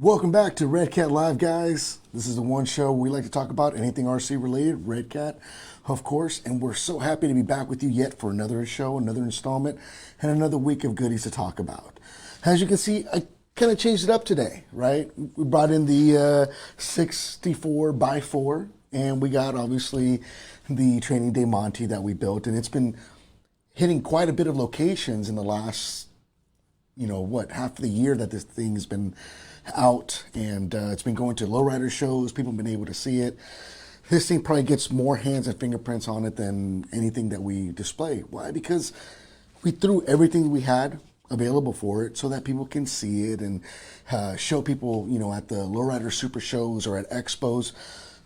Welcome back to Redcat Live, guys. This is the one show we like to talk about anything RC related, Redcat, of course, and we're so happy to be back with you yet for another show, another installment, and another week of goodies to talk about. As you can see, I kind of changed it up today, right? We brought in the 64x4, and we got, obviously, the Training Day Monty that we built, and it's been hitting quite a bit of locations in the last, half of the year that this thing's been out, and it's been going to lowrider shows. People have been able to see it. This thing probably gets more hands and fingerprints on it than anything that we display. Why? Because we threw everything we had available for it so that people can see it and show people, at the lowrider super shows or at expos,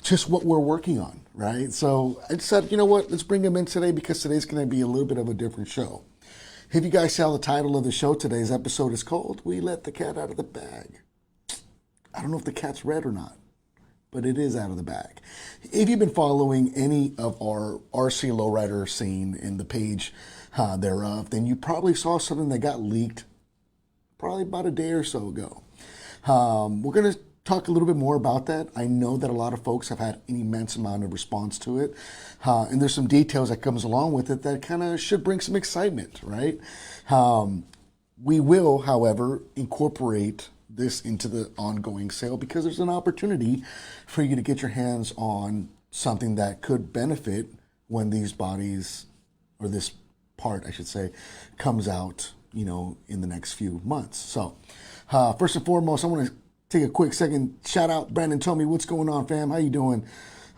just what we're working on, right? So I decided, let's bring them in today because today's going to be a little bit of a different show. If you guys saw the title of the show, today's episode is called We Let the Cat Out of the Bag. I don't know if the cat's red or not, but it is out of the bag. If you've been following any of our RC Lowrider scene in the page thereof, then you probably saw something that got leaked probably about a day or so ago. We're going to talk a little bit more about that. I know that a lot of folks have had an immense amount of response to it, and there's some details that comes along with it that kind of should bring some excitement, right? We will, however, incorporate this into the ongoing sale because there's an opportunity for you to get your hands on something that could benefit when these bodies, or this part, I should say, comes out, in the next few months. So, first and foremost, I want to take a quick second. Shout out Brandon Tomey. What's going on, fam? How you doing?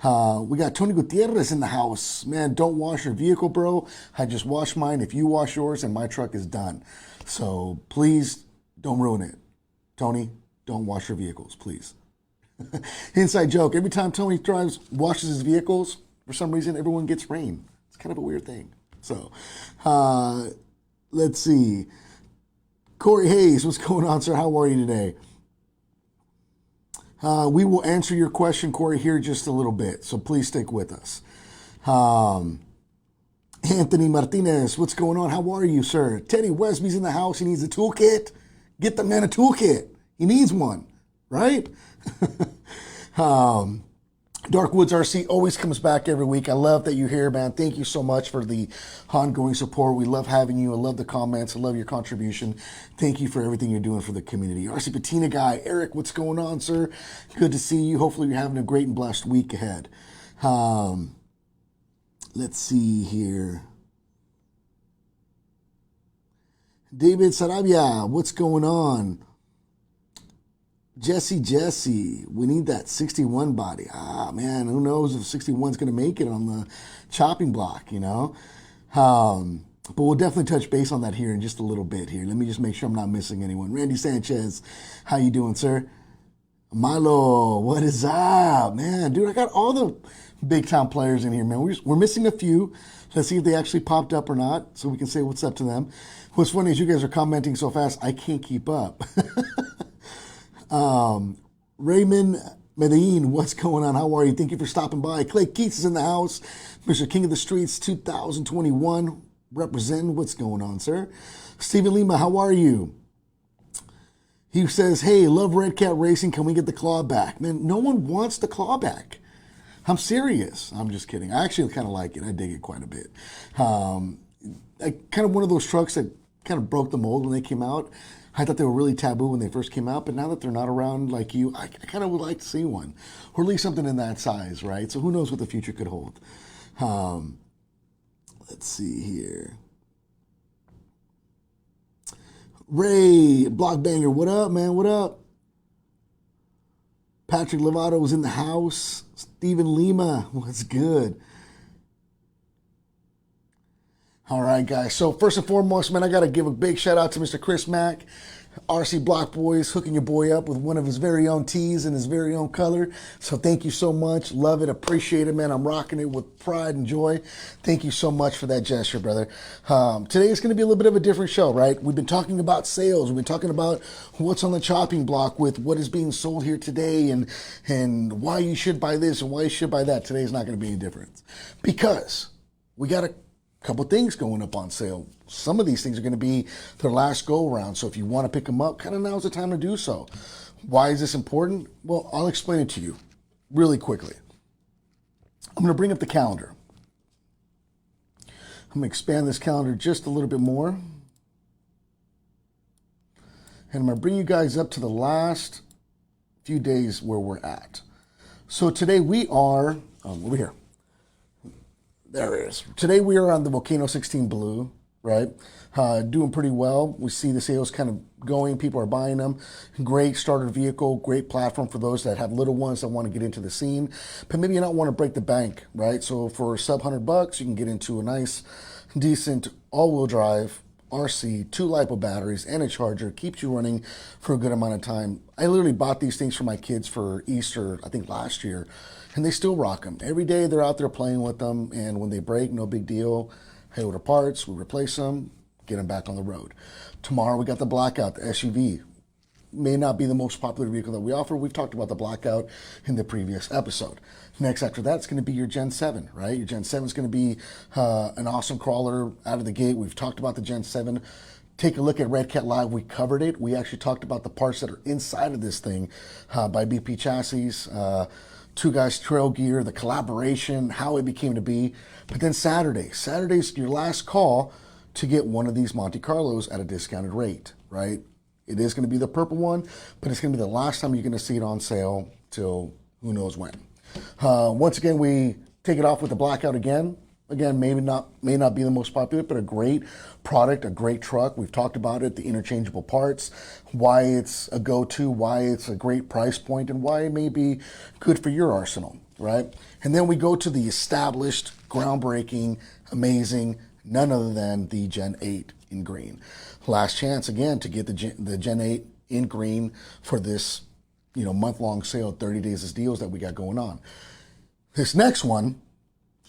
We got Tony Gutierrez in the house. Man, don't wash your vehicle, bro. I just washed mine. If you wash yours, and my truck is done. So please don't ruin it. Tony, don't wash your vehicles, please. Inside joke. Every time Tony washes his vehicles, for some reason, everyone gets rain. It's kind of a weird thing. So, let's see. Corey Hayes, what's going on, sir? How are you today? We will answer your question, Corey, here just a little bit, so please stick with us. Anthony Martinez, what's going on? How are you, sir? Teddy Wesby's in the house. He needs a toolkit. Get the man a toolkit. He needs one, right? Darkwoods RC always comes back every week. I love that you're here, man. Thank you so much for the ongoing support. We love having you. I love the comments. I love your contribution. Thank you for everything you're doing for the community. RC Patina guy, Eric, what's going on, sir? Good to see you. Hopefully you're having a great and blessed week ahead. Let's see here. David Sarabia, what's going on? Jesse, we need that 61 body. Man, who knows if 61's going to make it on the chopping block, But we'll definitely touch base on that here in just a little bit here. Let me just make sure I'm not missing anyone. Randy Sanchez, how you doing, sir? Milo, what is up? Man, dude, I got all the big-time players in here, man. We're missing a few. Let's see if they actually popped up or not so we can say what's up to them. What's funny is you guys are commenting so fast, I can't keep up. Raymond Medellin, what's going on? How are you? Thank you for stopping by. Clay Keats is in the house. Mr. King of the Streets 2021 representing. What's going on, sir? Steven Lima, how are you? He says, hey, love Redcat Racing. Can we get the claw back? Man, no one wants the claw back. I'm serious. I'm just kidding. I actually kind of like it. I dig it quite a bit. Kind of one of those trucks that kind of broke the mold when they came out. I thought they were really taboo when they first came out, but now that they're not around like you, I kind of would like to see one, or at least something in that size, right? So who knows what the future could hold. Let's see here. Ray Blockbanger, what up, man? What up? Patrick Lovato was in the house. Steven Lima, what's good? All right, guys. So first and foremost, man, I got to give a big shout out to Mr. Chris Mack, RC Block Boys, hooking your boy up with one of his very own tees in his very own color. So thank you so much. Love it. Appreciate it, man. I'm rocking it with pride and joy. Thank you so much for that gesture, brother. Today is going to be a little bit of a different show, right? We've been talking about sales. We've been talking about what's on the chopping block with what is being sold here today and why you should buy this and why you should buy that. Today is not going to be any different because we got a couple things going up on sale. Some of these things are going to be their last go around. So if you want to pick them up, kind of now's the time to do so. Why is this important? Well, I'll explain it to you really quickly. I'm going to bring up the calendar. I'm going to expand this calendar just a little bit more. And I'm going to bring you guys up to the last few days where we're at. So today we are, over here. There it is. Today we are on the Volcano 16 Blue, right? Doing pretty well. We see the sales kind of going. People are buying them. Great starter vehicle, great platform for those that have little ones that want to get into the scene, but maybe you don't want to break the bank, right? So for sub $100, you can get into a nice, decent all-wheel drive RC, 2 LiPo batteries, and a charger. Keeps you running for a good amount of time. I literally bought these things for my kids for Easter, I think last year, and they still rock them. Every day they're out there playing with them, and when they break, no big deal. Hey, order parts, we replace them, get them back on the road. Tomorrow we got the Blackout, the SUV. May not be the most popular vehicle that we offer. We've talked about the Blackout in the previous episode. Next after that, it's going to be your Gen 7, right? Your Gen 7 is going to be an awesome crawler out of the gate. We've talked about the Gen 7. Take a look at Redcat Live. We covered it. We actually talked about the parts that are inside of this thing by BP Chassis, Two Guys Trail Gear, the collaboration, how it became to be. But then Saturday's your last call to get one of these Monte Carlos at a discounted rate, right? It is going to be the purple one, but it's going to be the last time you're going to see it on sale till who knows when. Once again, we take it off with the Blackout again. Again, may not be the most popular, but a great product, a great truck. We've talked about it, the interchangeable parts, why it's a go-to, why it's a great price point, and why it may be good for your arsenal, right? And then we go to the established, groundbreaking, amazing, none other than the Gen 8 in green. Last chance again to get the Gen 8 in green for this, month-long sale, 30 days of deals that we got going on. This next one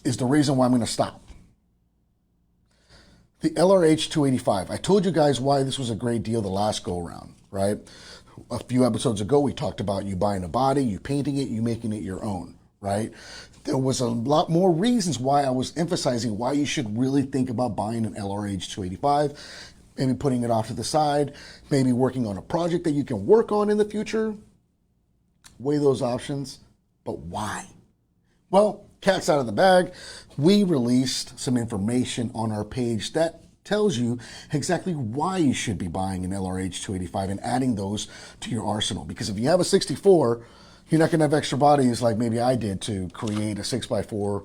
is the reason why I'm going to stop. The LRH 285. I told you guys why this was a great deal the last go around, right? A few episodes ago, we talked about you buying a body, you painting it, you making it your own, right? There was a lot more reasons why I was emphasizing why you should really think about buying an LRH 285, maybe putting it off to the side, maybe working on a project that you can work on in the future. Weigh those options, but why? Well, cat's out of the bag. We released some information on our page that tells you exactly why you should be buying an LRH 285 and adding those to your arsenal. Because if you have a 64, you're not going to have extra bodies like maybe I did to create a 6x4 or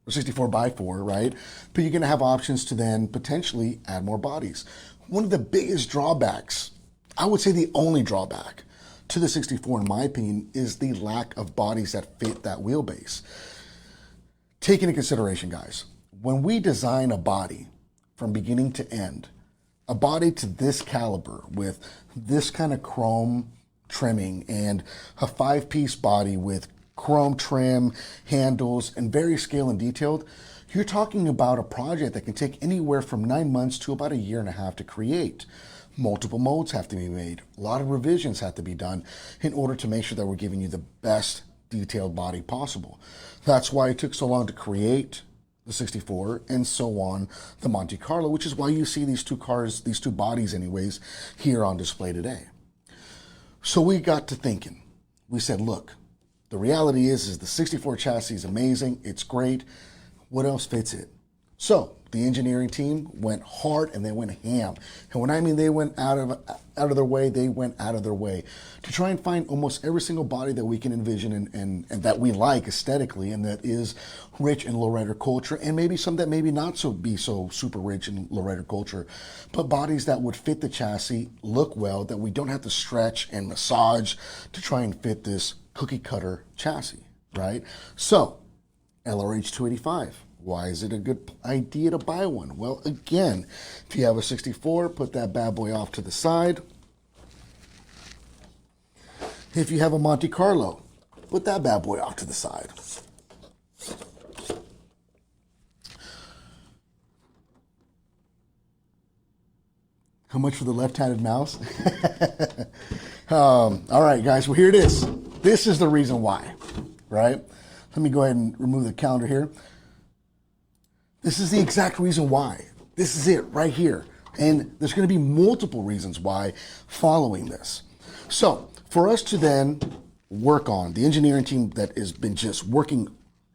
64x4, right? But you're going to have options to then potentially add more bodies. One of the biggest drawbacks, I would say the only drawback to the 64, in my opinion, is the lack of bodies that fit that wheelbase. Take into consideration, guys, when we design a body from beginning to end, a body to this caliber with this kind of chrome trimming and a 5-piece body with chrome trim, handles, and very scale and detailed, you're talking about a project that can take anywhere from 9 months to about a year and a half to create. Multiple molds have to be made. A lot of revisions have to be done in order to make sure that we're giving you the best detailed body possible. That's why it took so long to create the 64 and so on the Monte Carlo, which is why you see these two cars, these two bodies anyways, here on display today. So we got to thinking. We said, look, the reality is the 64 chassis is amazing. It's great. What else fits it? So the engineering team went hard and they went ham. And when I mean they went out of their way, they went out of their way to try and find almost every single body that we can envision and that we like aesthetically, and that is rich in lowrider culture, and maybe some that maybe not so be so super rich in lowrider culture, but bodies that would fit the chassis, look well, that we don't have to stretch and massage to try and fit this cookie cutter chassis, right? So LRH 285. Why is it a good idea to buy one? Well, again, if you have a 64, put that bad boy off to the side. If you have a Monte Carlo, put that bad boy off to the side. How much for the left-handed mouse? All right, guys, well, here it is. This is the reason why, right? Let me go ahead and remove the calendar here. This is the exact reason why. This is it right here. And there's going to be multiple reasons why following this. So For us to then work on, the engineering team that has been just working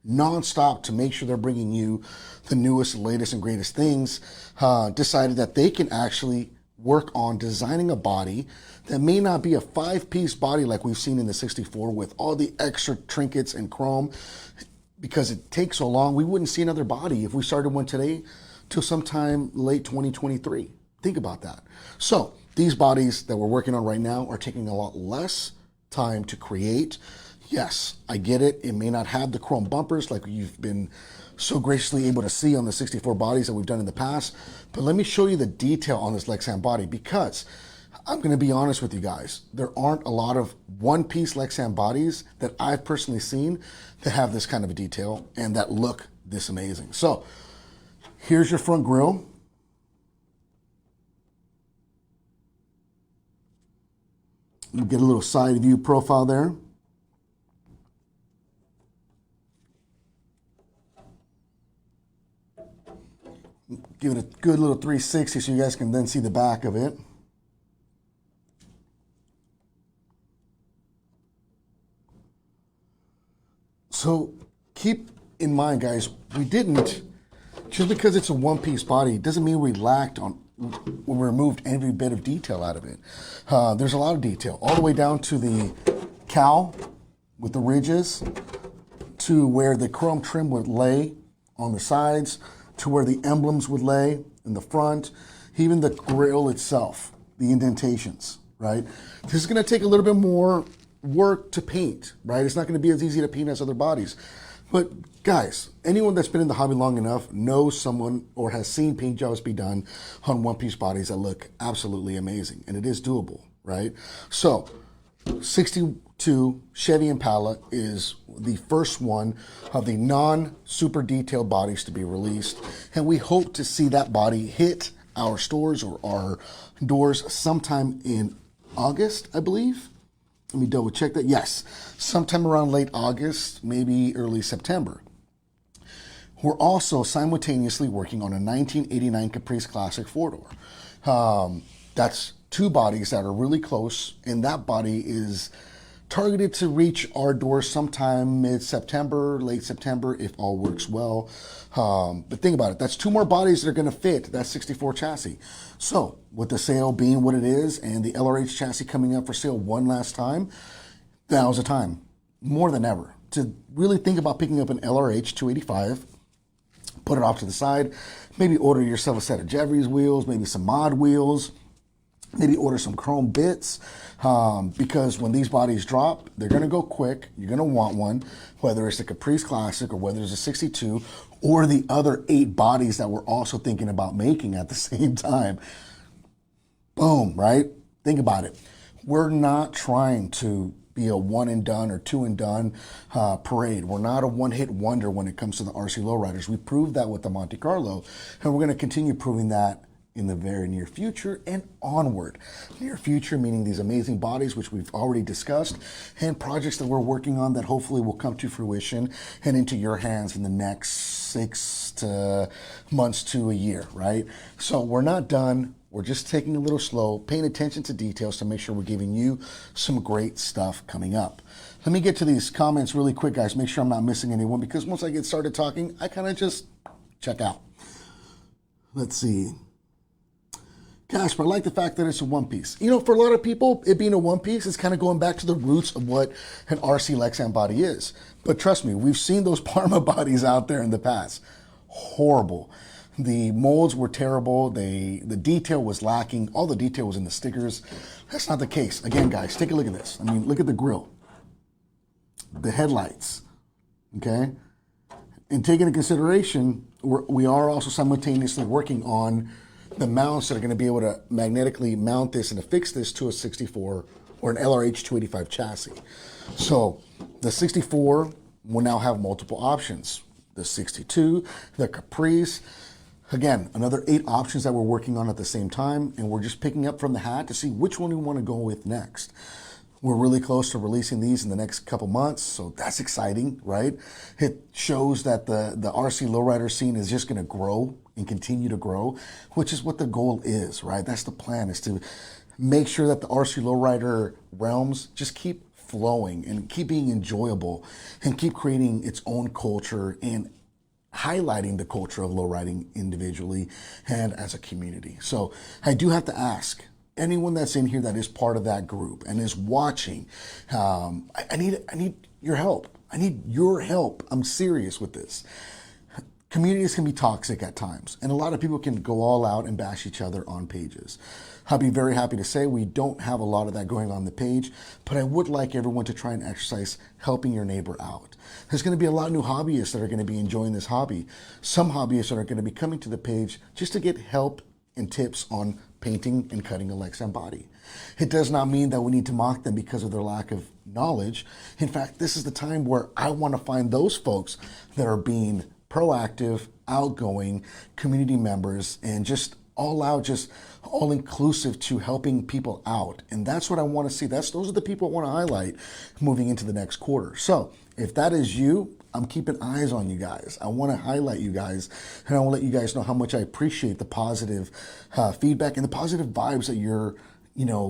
nonstop to make sure they're bringing you the newest, latest, and greatest things, decided that they can actually work on designing a body that may not be a 5-piece body like we've seen in the 64 with all the extra trinkets and chrome. Because it takes so long, we wouldn't see another body if we started one today till sometime late 2023. Think about that. So these bodies that we're working on right now are taking a lot less time to create. Yes, I get it. It may not have the chrome bumpers like you've been so graciously able to see on the 64 bodies that we've done in the past. But let me show you the detail on this Lexan body, because I'm going to be honest with you guys. There aren't a lot of one-piece Lexan bodies that I've personally seen that have this kind of a detail and that look this amazing. So here's your front grille. You get a little side view profile there. Give it a good little 360 so you guys can then see the back of it. So keep in mind, guys, we didn't, just because it's a one-piece body, doesn't mean we lacked on, we removed every bit of detail out of it. There's a lot of detail, all the way down to the cowl with the ridges, to where the chrome trim would lay on the sides, to where the emblems would lay in the front, even the grille itself, the indentations, right? This is gonna take a little bit more work to paint, right? It's not going to be as easy to paint as other bodies. But guys, anyone that's been in the hobby long enough knows someone or has seen paint jobs be done on one-piece bodies that look absolutely amazing, and it is doable, right? So 62 Chevy Impala is the first one of the non-super detailed bodies to be released, and we hope to see that body hit our stores or our doors sometime in August, I believe. Let me double check that. Yes, sometime around late August, maybe early September. We're also simultaneously working on a 1989 Caprice Classic 4-door. That's two bodies that are really close, and that body is targeted to reach our doors sometime mid-September, late September, if all works well. But think about it. That's two more bodies that are going to fit that 64 chassis. So with the sale being what it is and the LRH chassis coming up for sale one last time, now's the time, more than ever, to really think about picking up an LRH 285, put it off to the side, maybe order yourself a set of Jeffries wheels, maybe some mod wheels, maybe order some chrome bits, because when these bodies drop, they're going to go quick. You're going to want one, whether it's the Caprice Classic or whether it's a 62 or the other 8 bodies that we're also thinking about making at the same time. Boom, right? Think about it. We're not trying to be a one and done or two and done parade. We're not a one-hit wonder when it comes to the RC Lowriders. We proved that with the Monte Carlo, and we're going to continue proving that in the very near future and onward. Near future meaning these amazing bodies, which we've already discussed, and projects that we're working on that hopefully will come to fruition and into your hands in the next 6 months to a year, right? So we're not done. We're just taking a little slow, paying attention to details to make sure we're giving you some great stuff coming up. Let me get to these comments really quick, guys. Make sure I'm not missing anyone, because once I get started talking, I kind of just check out. Let's see. Casper, I like the fact that it's a one-piece. You know, for a lot of people, it being a one-piece is kind of going back to the roots of what an RC Lexan body is. But trust me, we've seen those Parma bodies out there in the past. Horrible. The molds were terrible. The detail was lacking. All the detail was in the stickers. That's not the case. Again, guys, take a look at this. I mean, look at the grille, the headlights, okay? And taking into consideration, we are also simultaneously working on the mounts that are going to be able to magnetically mount this and affix this to a 64 or an LRH 285 chassis. So the 64 will now have multiple options. The 62, the Caprice, again, another 8 options that we're working on at the same time, and we're just picking up from the hat to see which one we want to go with next. We're really close to releasing these in the next couple months, so that's exciting, right? It shows that the RC Lowrider scene is just going to grow and continue to grow, which is what the goal is, right? That's the plan, is to make sure that the RC Lowrider realms just keep flowing and keep being enjoyable and keep creating its own culture and highlighting the culture of lowriding individually and as a community. So I do have to ask anyone that's in here that is part of that group and is watching, I need your help. I need your help. I'm serious with this. Communities can be toxic at times, and a lot of people can go all out and bash each other on pages. I'll be very happy to say we don't have a lot of that going on the page, but I would like everyone to try and exercise helping your neighbor out. There's going to be a lot of new hobbyists that are going to be enjoying this hobby. Some hobbyists that are going to be coming to the page just to get help and tips on painting and cutting a Lexan body. It does not mean that we need to mock them because of their lack of knowledge. In fact, this is the time where I want to find those folks that are being proactive, outgoing community members, and just all out, just all inclusive to helping people out. And that's what I want to see. Those are the people I want to highlight moving into the next quarter. So if that is you, I'm keeping eyes on you guys. I want to highlight you guys, and I want to let you guys know how much I appreciate the positive feedback and the positive vibes that you're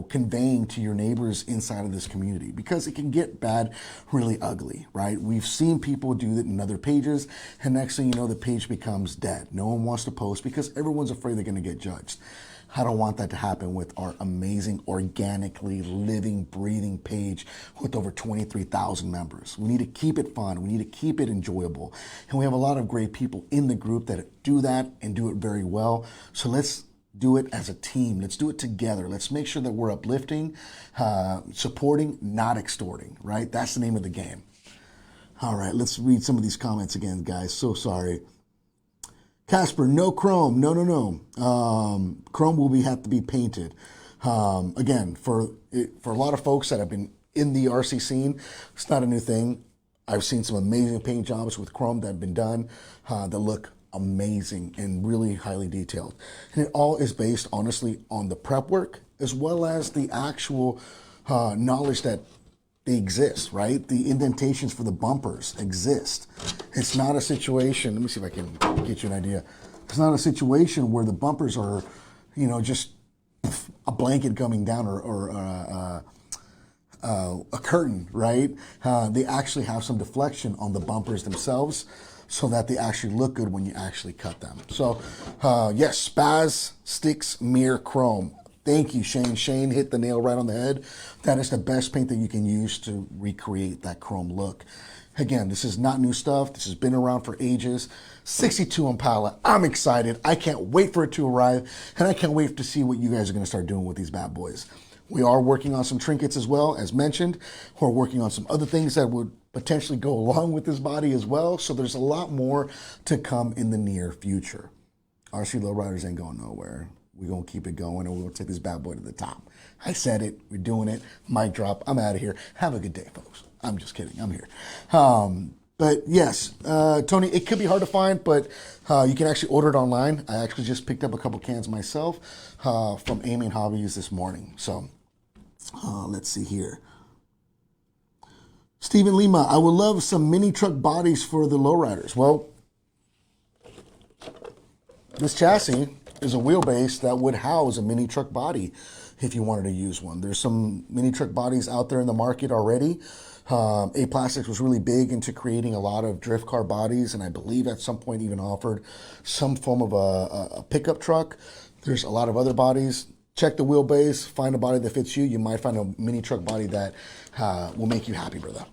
conveying to your neighbors inside of this community, because it can get bad really ugly, right? We've seen people do that in other pages, and next thing you know, the page becomes dead. No one wants to post because everyone's afraid they're going to get judged. I don't want that to happen with our amazing, organically living, breathing page with over 23,000 members. We need to keep it fun. We need to keep it enjoyable. And we have a lot of great people in the group that do that and do it very well. So let's do it as a team. Let's do it together. Let's make sure that we're uplifting, supporting, not extorting, right? That's the name of the game. All right, let's read some of these comments again, guys. So sorry. Casper, no chrome. No. Chrome will have to be painted. Again, for a lot of folks that have been in the RC scene, it's not a new thing. I've seen some amazing paint jobs with chrome that have been done that look amazing and really highly detailed. And it all is based, honestly, on the prep work as well as the actual knowledge that they exist, right? The indentations for the bumpers exist. It's not a situation, let me see if I can get you an idea. It's not a situation where the bumpers are, just a blanket coming down or a curtain, right? They actually have some deflection on the bumpers themselves so that they actually look good when you actually cut them. So yes, Spaz Sticks Mirror Chrome. Thank you, Shane. Shane hit the nail right on the head. That is the best paint that you can use to recreate that chrome look. Again, this is not new stuff. This has been around for ages. 62 Impala. I'm excited. I can't wait for it to arrive, and I can't wait to see what you guys are going to start doing with these bad boys. We are working on some trinkets as well, as mentioned. We're working on some other things that would potentially go along with this body as well. So there's a lot more to come in the near future. RC Lowriders ain't going nowhere. We're going to keep it going, and we're going to take this bad boy to the top. I said it. We're doing it. Mic drop. I'm out of here. Have a good day, folks. I'm just kidding. I'm here. But yes, Tony, it could be hard to find, but you can actually order it online. I actually just picked up a couple cans myself from Aiming Hobbies this morning. So let's see here. Stephen Lima, I would love some mini truck bodies for the lowriders. Well, this chassis is a wheelbase that would house a mini truck body if you wanted to use one. There's some mini truck bodies out there in the market already. A-Plastics was really big into creating a lot of drift car bodies, and I believe at some point even offered some form of a pickup truck. There's a lot of other bodies. Check the wheelbase, find a body that fits you. You might find a mini truck body that will make you happy, brother.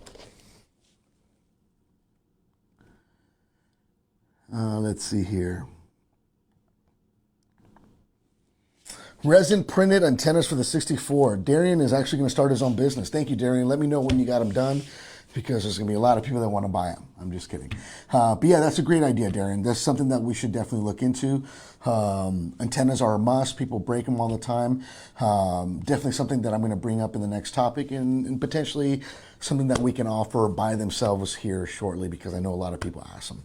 Let's see here. Resin printed antennas for the 64. Darian is actually going to start his own business. Thank you, Darian. Let me know when you got them done, because there's going to be a lot of people that want to buy them. I'm just kidding. But yeah, that's a great idea, Darian. That's something that we should definitely look into. Antennas are a must. People break them all the time. Definitely something that I'm going to bring up in the next topic, and potentially something that we can offer by themselves here shortly, because I know a lot of people ask them.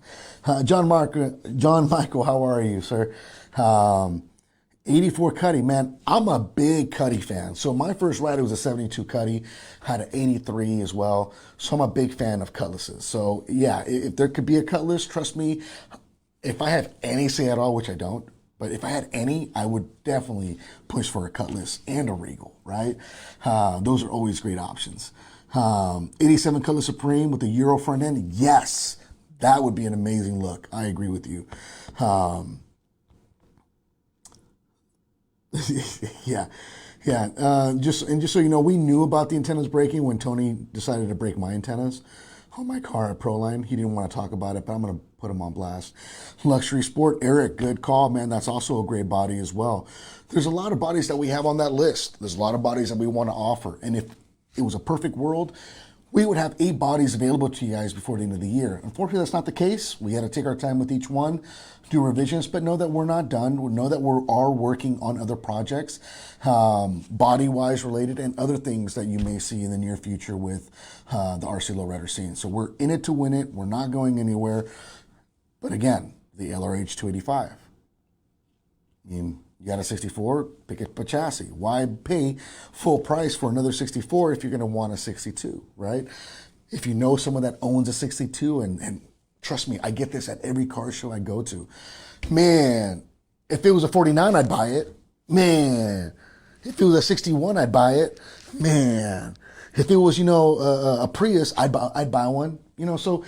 John Michael, how are you, sir? 84 Cuddy, man, I'm a big Cuddy fan. So my first rider was a 72 Cuddy, had an 83 as well. So I'm a big fan of cutlasses. So yeah, if there could be a cutlass, trust me, if I have any say at all, which I don't, But if I had any, I would definitely push for a Cutlass and a Regal, right? Those are always great options. 87 Cutlass Supreme with the Euro front end, yes, that would be an amazing look. I agree with you. Yeah. Just so you know, we knew about the antennas breaking when Tony decided to break my antennas on my car at Proline. He didn't want to talk about it, but I'm going to put him on blast. Luxury Sport, Eric, good call, man. That's also a great body as well. There's a lot of bodies that we have on that list. There's a lot of bodies that we want to offer. And if it was a perfect world, we would have 8 bodies available to you guys before the end of the year. Unfortunately, that's not the case. We had to take our time with each one, do revisions, but know that we're not done. Know that we are working on other projects, body-wise related, and other things that you may see in the near future with the RC Lowrider scene. So we're in it to win it. We're not going anywhere. But again, the LRH 285. I mean, you got a 64, pick up a chassis. Why pay full price for another 64 if you're going to want a 62, right? If you know someone that owns a 62, and trust me, I get this at every car show I go to. Man, if it was a 49, I'd buy it. Man, if it was a 61, I'd buy it. Man, if it was, a Prius, I'd buy one. So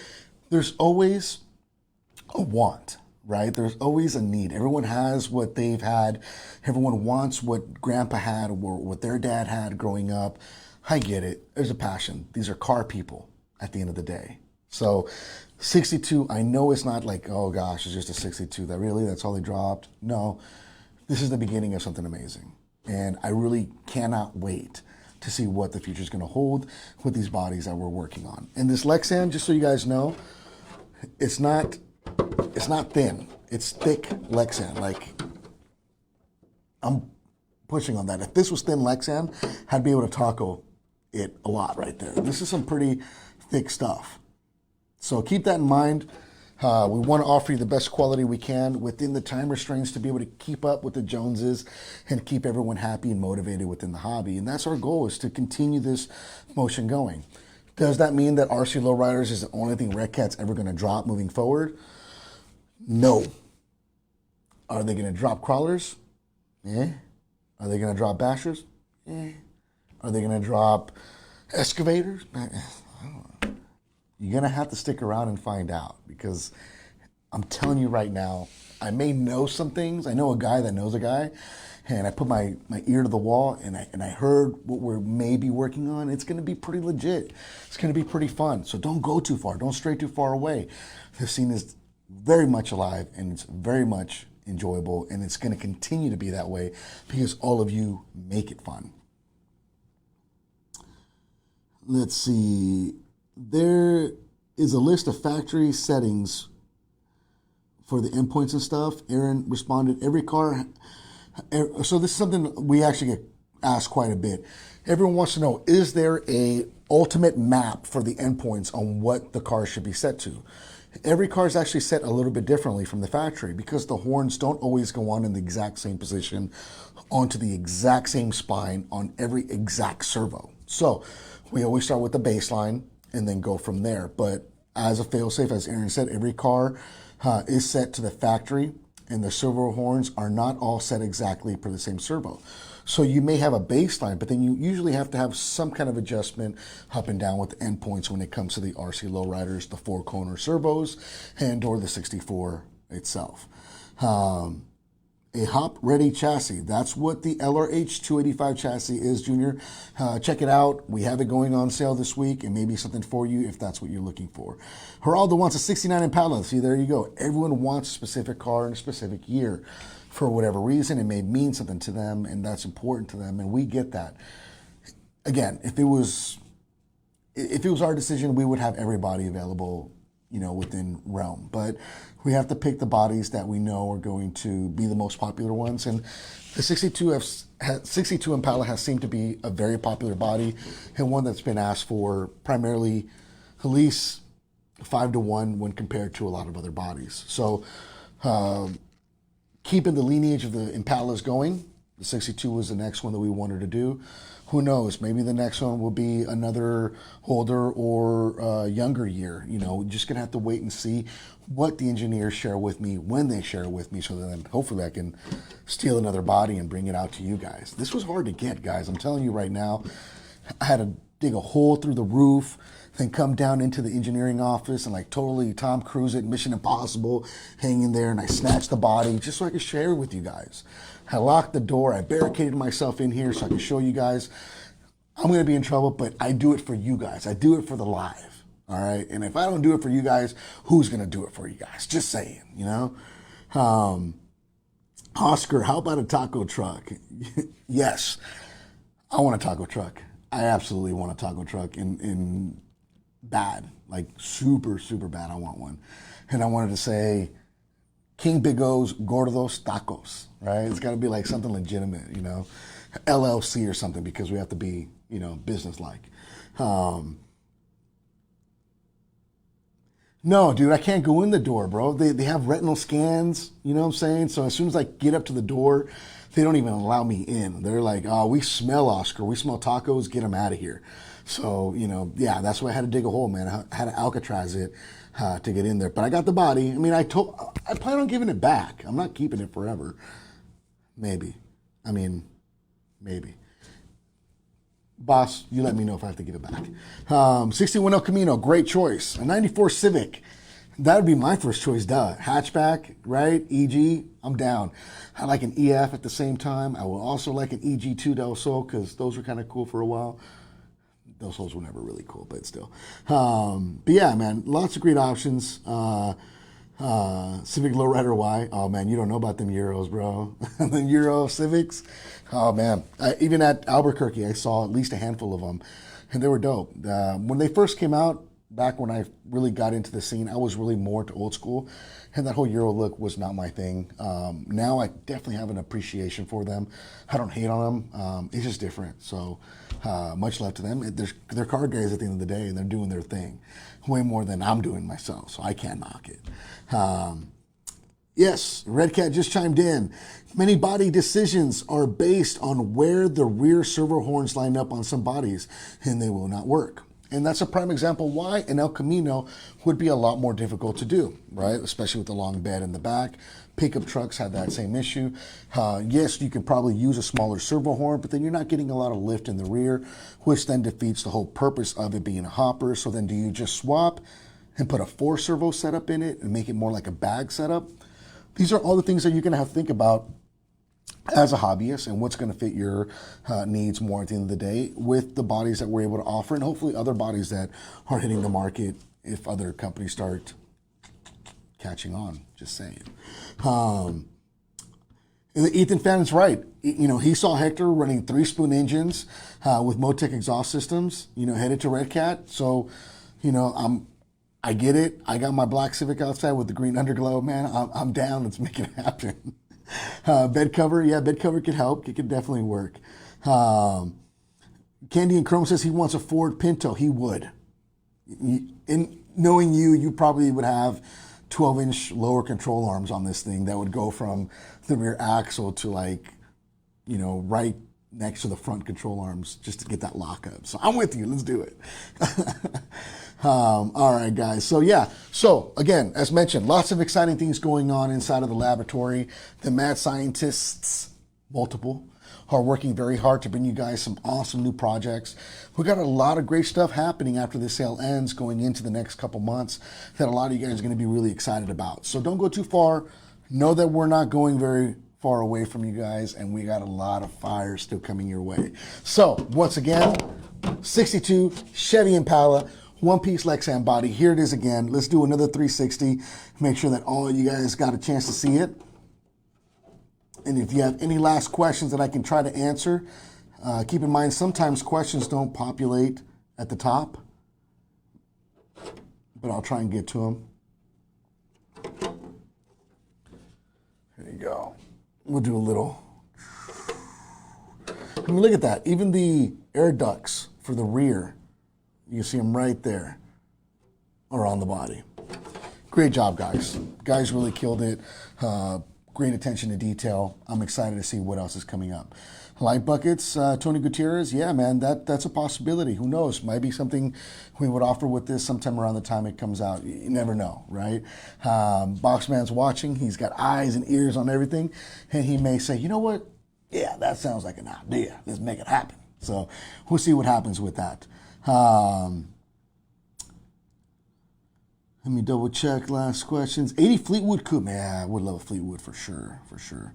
there's always a want. Right? There's always a need. Everyone has what they've had. Everyone wants what grandpa had or what their dad had growing up. I get it. There's a passion. These are car people at the end of the day. So 62, I know it's not like, oh gosh, it's just a 62. That's all they dropped. No, this is the beginning of something amazing. And I really cannot wait to see what the future is going to hold with these bodies that we're working on. And this Lexan, just so you guys know, it's not thin. It's thick Lexan. Like, I'm pushing on that. If this was thin Lexan, I'd be able to taco it a lot right there. This is some pretty thick stuff. So keep that in mind. We want to offer you the best quality we can within the time restraints to be able to keep up with the Joneses and keep everyone happy and motivated within the hobby. And that's our goal, is to continue this motion going. Does that mean that RC Lowriders is the only thing Redcat's ever going to drop moving forward? No. Are they going to drop crawlers? Eh. Are they going to drop bashers? Eh. Are they going to drop excavators? I don't know. You're going to have to stick around and find out, because I'm telling you right now, I may know some things. I know a guy that knows a guy, and I put my ear to the wall, and I heard what we're maybe working on. It's going to be pretty legit. It's going to be pretty fun. So don't go too far. Don't stray too far away. The scene is very much alive, and it's very much enjoyable, and it's going to continue to be that way because all of you make it fun. Let's see. There is a list of factory settings for the endpoints and stuff. Aaron responded, every car. So this is something we actually get asked quite a bit. Everyone wants to know, is there a ultimate map for the endpoints on what the car should be set to? Every car is actually set a little bit differently from the factory, because the horns don't always go on in the exact same position onto the exact same spine on every exact servo. So we always start with the baseline and then go from there. But as a failsafe, as Aaron said, every car is set to the factory, and the servo horns are not all set exactly for the same servo. So you may have a baseline, but then you usually have to have some kind of adjustment up and down with the endpoints when it comes to the RC Lowriders, the 4-corner servos, and or the 64 itself. A hop-ready chassis. That's what the LRH 285 chassis is, Junior. Check it out. We have it going on sale this week, and maybe something for you if that's what you're looking for. Geraldo wants a 69 Impala. See, there you go. Everyone wants a specific car in a specific year. For whatever reason, it may mean something to them, and that's important to them, and we get that. Again, if it was our decision, we would have everybody available, within realm. But we have to pick the bodies that we know are going to be the most popular ones, and the 62 Impala has seemed to be a very popular body, and one that's been asked for primarily at least 5-to-1 when compared to a lot of other bodies. So keeping the lineage of the Impalas going, The 62 was the next one that we wanted to do. Who knows? Maybe the next one will be another older or younger year. You know, we're just going to have to wait and see what the engineers share with me when they share it with me, so then hopefully I can steal another body and bring it out to you guys. This was hard to get, guys. I'm telling you right now, I had to dig a hole through the roof, then come down into the engineering office and like totally Tom Cruise it, Mission Impossible, hanging there, and I snatched the body just so I could share it with you guys. I locked the door, I barricaded myself in here so I can show you guys. I'm gonna be in trouble, but I do it for you guys. I do it for the live. All right, and if I don't do it for you guys, who's gonna do it for you guys? Just saying, you know. Oscar, how about a taco truck? Yes, I want a taco truck. I absolutely want a taco truck in bad, like super, super bad. I want one. And I wanted to say King Big O's Gordos Tacos, right? It's got to be like something legitimate, you know, LLC or something, because we have to be, you know, business-like. No, dude, I can't go in the door, bro. They have retinal scans, you know what I'm saying? So as soon as I get up to the door, they don't even allow me in. They're like, oh, we smell Oscar. We smell tacos. Get them out of here. So, you know, yeah, that's why I had to dig a hole, man. I had to Alcatraz it to get in there. But I got the body. I mean, I plan on giving it back. I'm not keeping it forever. Maybe. I mean, maybe. Boss, you let me know if I have to give it back. 61 El Camino, great choice. A 94 Civic. That would be my first choice, duh. Hatchback, right? EG, I'm down. I like an EF at the same time. I will also like an EG2 Del Sol, because those were kind of cool for a while. Del Sols were never really cool, but still. But yeah, man, lots of great options. Civic Lowrider Y. Oh man, you don't know about them Euros, bro. The Euro Civics. Oh man, even at Albuquerque, I saw at least a handful of them, and they were dope. When they first came out, back when I really got into the scene, I was really more to old school, and that whole Euro look was not my thing. Now I definitely have an appreciation for them. I don't hate on them. It's just different. So much love to them. They're car guys at the end of the day, and they're doing their thing way more than I'm doing myself, so I can't knock it. Yes, Redcat just chimed in. Many body decisions are based on where the rear servo horns line up on some bodies, and they will not work. And that's a prime example why an El Camino would be a lot more difficult to do, right? Especially with the long bed in the back. Pickup trucks have that same issue. Yes, you can probably use a smaller servo horn, but then you're not getting a lot of lift in the rear, which then defeats the whole purpose of it being a hopper. So then do you just swap and put a 4 servo setup in it and make it more like a bag setup? These are all the things that you're gonna have to think about as a hobbyist, and what's going to fit your needs more at the end of the day with the bodies that we're able to offer, and hopefully other bodies that are hitting the market if other companies start catching on, just saying. And Ethan Fannon's right. You know, he saw Hector running 3-spoon engines with Motec exhaust systems, you know, headed to Redcat. So, you know, I get it. I got my black Civic outside with the green underglow, man. I'm down. Let's make it happen. Bed cover, yeah, bed cover could help. It could definitely work. Candy and Chrome says he wants a Ford Pinto. He would. In knowing you, you probably would have 12-inch lower control arms on this thing that would go from the rear axle to, like, you know, right next to the front control arms just to get that lockup. So I'm with you. Let's do it. All right, guys. So yeah. So again, as mentioned, lots of exciting things going on inside of the laboratory. The mad scientists, multiple, are working very hard to bring you guys some awesome new projects. We got a lot of great stuff happening after the sale ends going into the next couple months that a lot of you guys are going to be really excited about. So don't go too far. Know that we're not going very far away from you guys, and we got a lot of fire still coming your way. So once again, 62 Chevy Impala, one-piece Lexan body. Here it is again. Let's do another 360. Make sure that all you guys got a chance to see it. And if you have any last questions that I can try to answer, keep in mind sometimes questions don't populate at the top, but I'll try and get to them. There you go. We'll do a little. I mean, look at that. Even the air ducts for the rear, you see them right there, or on the body. Great job, guys. Guys really killed it. great attention to detail. I'm excited to see what else is coming up. Light buckets, Tony Gutierrez, yeah, man, that's a possibility. Who knows? Might be something we would offer with this sometime around the time it comes out. You never know, right? Boxman's watching. He's got eyes and ears on everything, and he may say, you know what? Yeah, that sounds like an idea. Let's make it happen. So we'll see what happens with that. Let me double check last questions. 80 Fleetwood Coupe. Man, I would love a Fleetwood for sure, for sure.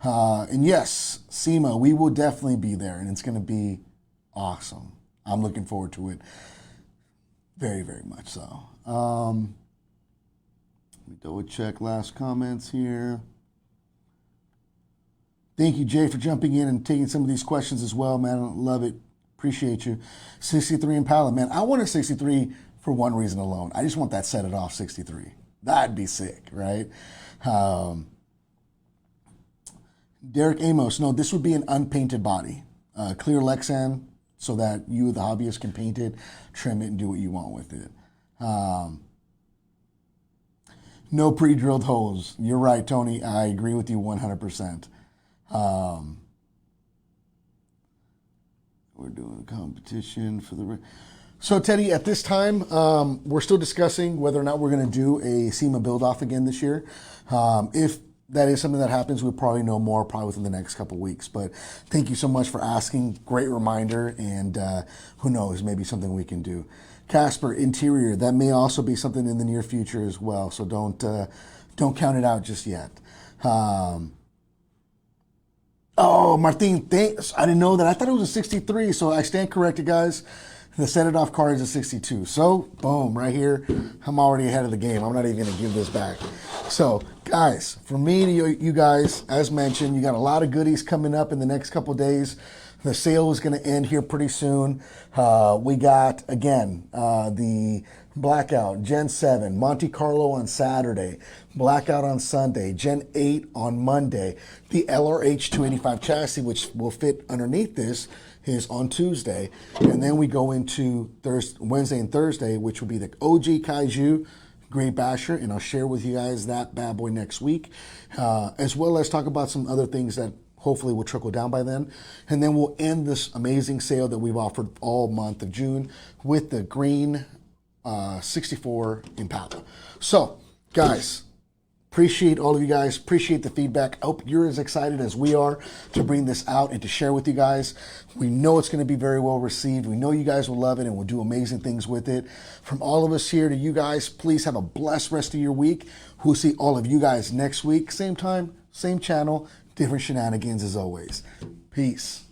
And yes, SEMA, we will definitely be there, and it's going to be awesome. I'm looking forward to it very, very much so. Let me double check last comments here. Thank you, Jay, for jumping in and taking some of these questions as well, man. I love it. Appreciate you. 63 Impala, man. I want a 63 for one reason alone. I just want that set it off 63. That'd be sick, right? Derek Amos, no, this would be an unpainted body. Clear Lexan so that you, the hobbyist, can paint it, trim it, and do what you want with it. No pre-drilled holes. You're right, Tony. I agree with you 100%. We're doing a competition for the... So, Teddy, at this time, we're still discussing whether or not we're going to do a SEMA build-off again this year. If that is something that happens, we'll probably know more probably within the next couple of weeks. But thank you so much for asking. Great reminder, and who knows, maybe something we can do. Casper, interior, that may also be something in the near future as well, so don't count it out just yet. Oh, Martin, thanks. I didn't know that. I thought it was a 63, so I stand corrected, guys. The set it off card is a 62. So, boom, right here. I'm already ahead of the game. I'm not even going to give this back. So, guys, from me to you guys, as mentioned, you got a lot of goodies coming up in the next couple days. The sale is going to end here pretty soon. We got, again, the Blackout, Gen 7, Monte Carlo on Saturday, Blackout on Sunday, Gen 8 on Monday. The LRH 285 chassis, which will fit underneath this, is on Tuesday. And then we go into Wednesday and Thursday, which will be the OG Kaiju Great Basher, and I'll share with you guys that bad boy next week, as well as talk about some other things that hopefully will trickle down by then. And then we'll end this amazing sale that we've offered all month of June with the green 64 Impala. So, guys, appreciate all of you guys. Appreciate the feedback. I hope you're as excited as we are to bring this out and to share with you guys. We know it's going to be very well received. We know you guys will love it and will do amazing things with it. From all of us here to you guys, please have a blessed rest of your week. We'll see all of you guys next week. Same time, same channel, different shenanigans as always. Peace.